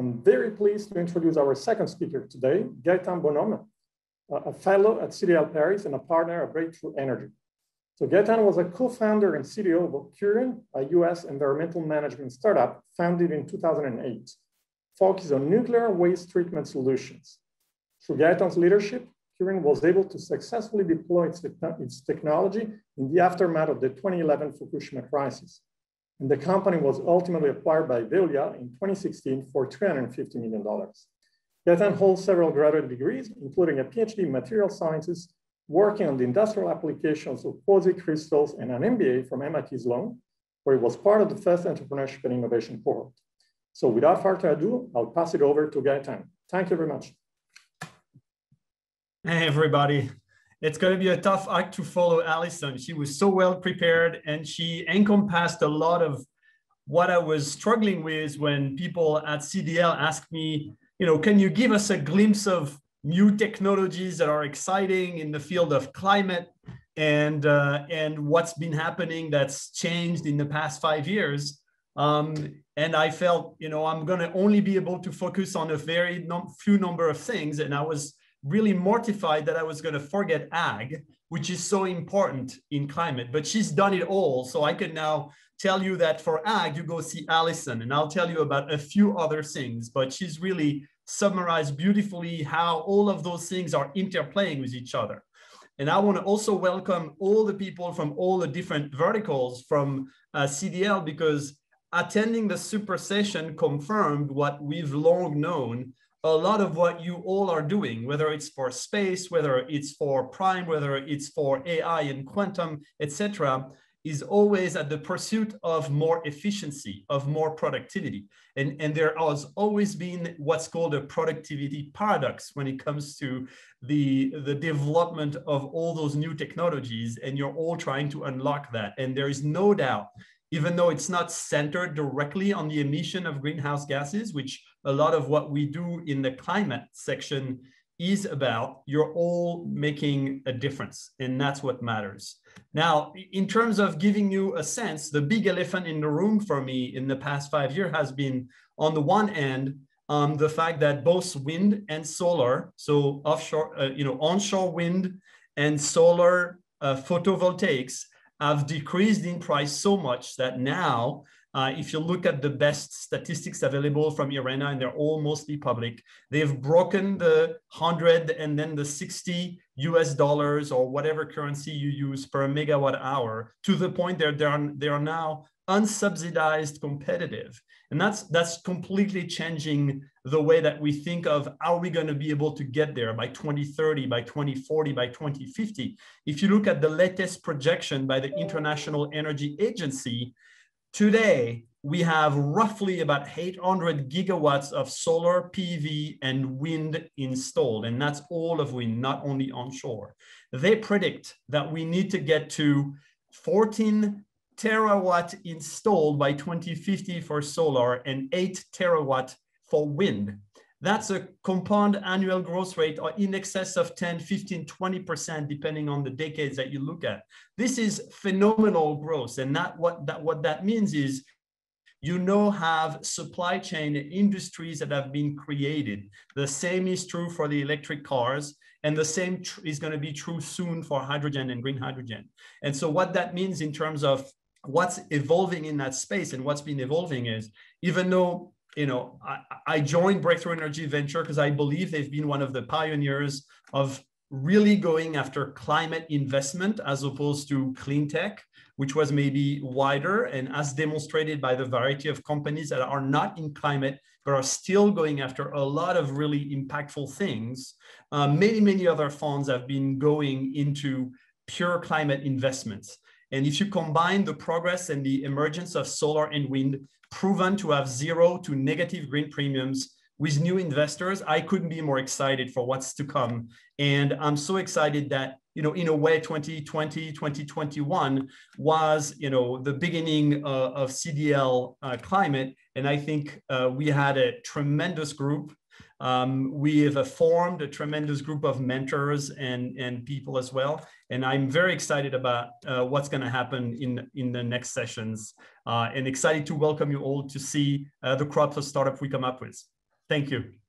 I'm very pleased to introduce our second speaker today, Bonhomme, a fellow at CDL Paris and a partner at Breakthrough Energy. So Gaetan was a co-founder and CDO of Curin, a US environmental management startup founded in 2008, focused on nuclear waste treatment solutions. Through Gaetan's leadership, Curin was able to successfully deploy its technology in the aftermath of the 2011 Fukushima crisis. And the company was ultimately acquired by Veolia in 2016 for $350 million. Gaetan holds several graduate degrees, including a PhD in material sciences, working on the industrial applications of quasi-crystals, and an MBA from MIT Sloan, where he was part of the first entrepreneurship and innovation cohort. So without further ado, I'll pass it over to Gaetan. Thank you very much. Hey, everybody. It's going to be a tough act to follow Alison. She was so well prepared, and she encompassed a lot of what I was struggling with when people at CDL asked me, can you give us a glimpse of new technologies that are exciting in the field of climate and what's been happening that's changed in the past 5 years. And I felt, I'm going to only be able to focus on a very few number of things. And I was really mortified that I was going to forget ag, which is so important in climate, but she's done it all. So I can now tell you that for ag, you go see Alison, and I'll tell you about a few other things, but she's really summarized beautifully how all of those things are interplaying with each other. And I want to also welcome all the people from all the different verticals from CDL, because attending the Super Session confirmed what we've long known. A lot of what you all are doing, whether it's for space, whether it's for prime, whether it's for AI and quantum, etc., is always at the pursuit of more efficiency, of more productivity. And there has always been what's called a productivity paradox when it comes to the development of all those new technologies, and you're all trying to unlock that. And there is no doubt, even though it's not centered directly on the emission of greenhouse gases, which a lot of what we do in the climate section is about, you're all making a difference, and that's what matters. Now, in terms of giving you a sense, the big elephant in the room for me in the past 5 years has been, on the one end, the fact that both wind and solar, so offshore, onshore wind and solar photovoltaics, have decreased in price so much that now, if you look at the best statistics available from IRENA, and they're all mostly public, they've broken the 100 and then the 60 US dollars or whatever currency you use per megawatt hour, to the point that they are now unsubsidized competitive. And that's completely changing the way that we think of how we're going to be able to get there by 2030, by 2040, by 2050. If you look at the latest projection by the International Energy Agency, today we have roughly about 800 gigawatts of solar, PV, and wind installed. And that's all of wind, not only onshore. They predict that we need to get to 14 terawatt installed by 2050 for solar and 8 terawatt for wind. That's a compound annual growth rate or in excess of 10, 15, 20%, depending on the decades that you look at. This is phenomenal growth. And what that means is, have supply chain industries that have been created. The same is true for the electric cars, and the same is going to be true soon for hydrogen and green hydrogen. And so what that means in terms of what's evolving in that space, and what's been evolving is, even though I joined Breakthrough Energy Venture because I believe they've been one of the pioneers of really going after climate investment as opposed to clean tech, which was maybe wider, and as demonstrated by the variety of companies that are not in climate but are still going after a lot of really impactful things. Many other funds have been going into pure climate investments. And if you combine the progress and the emergence of solar and wind, proven to have 0 to negative green premiums with new investors, I couldn't be more excited for what's to come. And I'm so excited that, in a way, 2020, 2021 was, the beginning of CDL climate. And I think we had a tremendous group. We have formed a tremendous group of mentors and people as well. And I'm very excited about what's going to happen in the next sessions, and excited to welcome you all to see the crops of startup we come up with. Thank you.